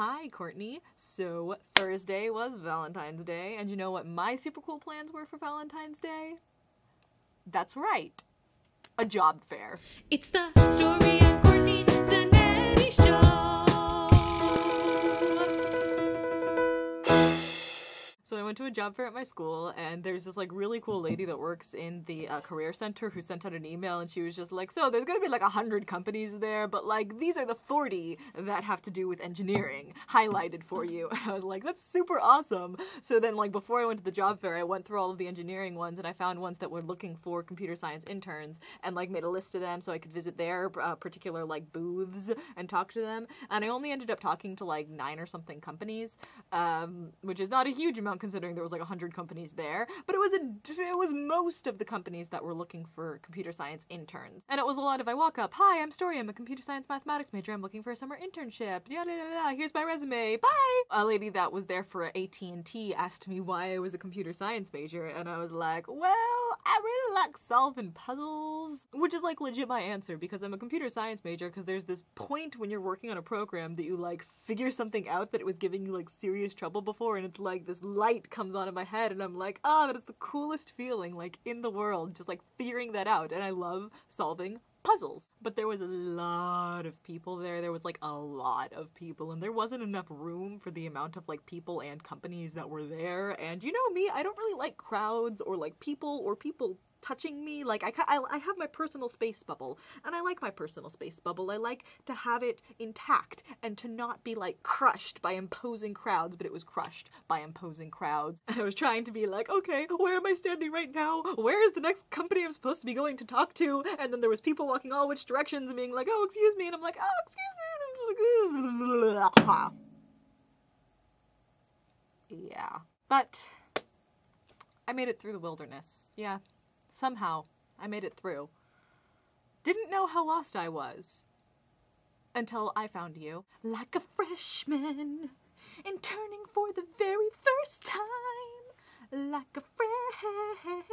Hi, Courtney. So, Thursday was Valentine's Day, and you know what my super cool plans were for Valentine's Day? That's right. A job fair. It's the Story of Courtney Zanetti Show. So I went to a job fair at my school, and there's this like really cool lady that works in the career center who sent out an email, and she was just like, so there's gonna be like 100 companies there, but like these are the 40 that have to do with engineering highlighted for you. I was like, that's super awesome. So then like before I went to the job fair, I went through all of the engineering ones, and I found ones that were looking for computer science interns, and like made a list of them so I could visit their particular like booths and talk to them. And I only ended up talking to like 9 or something companies, which is not a huge amount considering there was like 100 companies there, but it was most of the companies that were looking for computer science interns. And it was a lot of, I walk up, hi, I'm Story, I'm a computer science mathematics major, I'm looking for a summer internship, yada yada yada, here's my resume, bye! A lady that was there for AT&T asked me why I was a computer science major, and I was like, well, I really like solving puzzles, which is like legit my answer, because I'm a computer science major, because there's this point when you're working on a program that you like figure something out that it was giving you like serious trouble before, and it's like this light comes on in my head, and I'm like, oh, that is the coolest feeling like in the world, just like figuring that out. And I love solving puzzles. But there was a lot of people there. There was like a lot of people, and there wasn't enough room for the amount of like people and companies that were there. And you know me, I don't really like crowds or like people touching me. Like I have my personal space bubble, and I like my personal space bubble. I like to have it intact and to not be like crushed by imposing crowds, but it was crushed by imposing crowds. And I was trying to be like, okay, where am I standing right now? Where is the next company I'm supposed to be going to talk to? And then there was people walking all which directions and being like, oh, excuse me, and I'm like, oh, excuse me, and I'm just like, yeah. But I made it through the wilderness. Yeah. Somehow, I made it through. Didn't know how lost I was. Until I found you. Like a freshman, interning for the very first time. Like a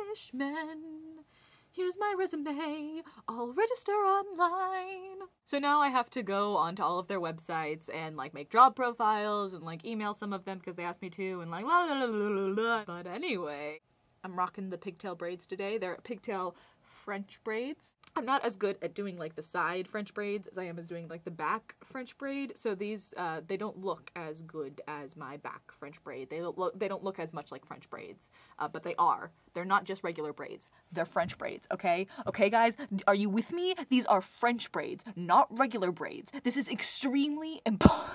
freshman. Here's my resume, I'll register online. So now I have to go onto all of their websites and like make job profiles and like email some of them because they asked me to and like la la la la la la. But anyway, I'm rocking the pigtail braids today. They're pigtail French braids. I'm not as good at doing like the side French braids as I am as doing like the back French braid. So these, they don't look as good as my back French braid. They don't look as much like French braids, but they are. They're not just regular braids. They're French braids, okay? Okay, guys, are you with me? These are French braids, not regular braids. This is extremely important.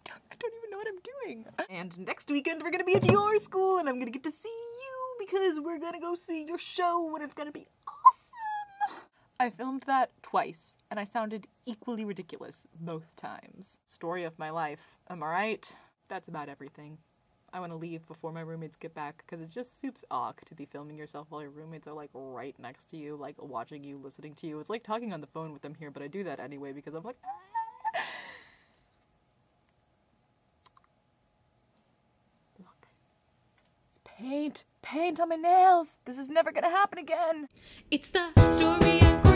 I don't even know what I'm doing. And next weekend we're gonna be at your school, and I'm gonna get to see you because we're gonna go see your show, and it's gonna be awesome. I filmed that twice, and I sounded equally ridiculous both times. Story of my life, am I right? That's about everything. I want to leave before my roommates get back because it's just soups awk to be filming yourself while your roommates are like right next to you, like watching you, listening to you. It's like talking on the phone with them here, but I do that anyway because I'm like, ah. Look, it's paint on my nails. This is never gonna happen again. It's the Story of Courtney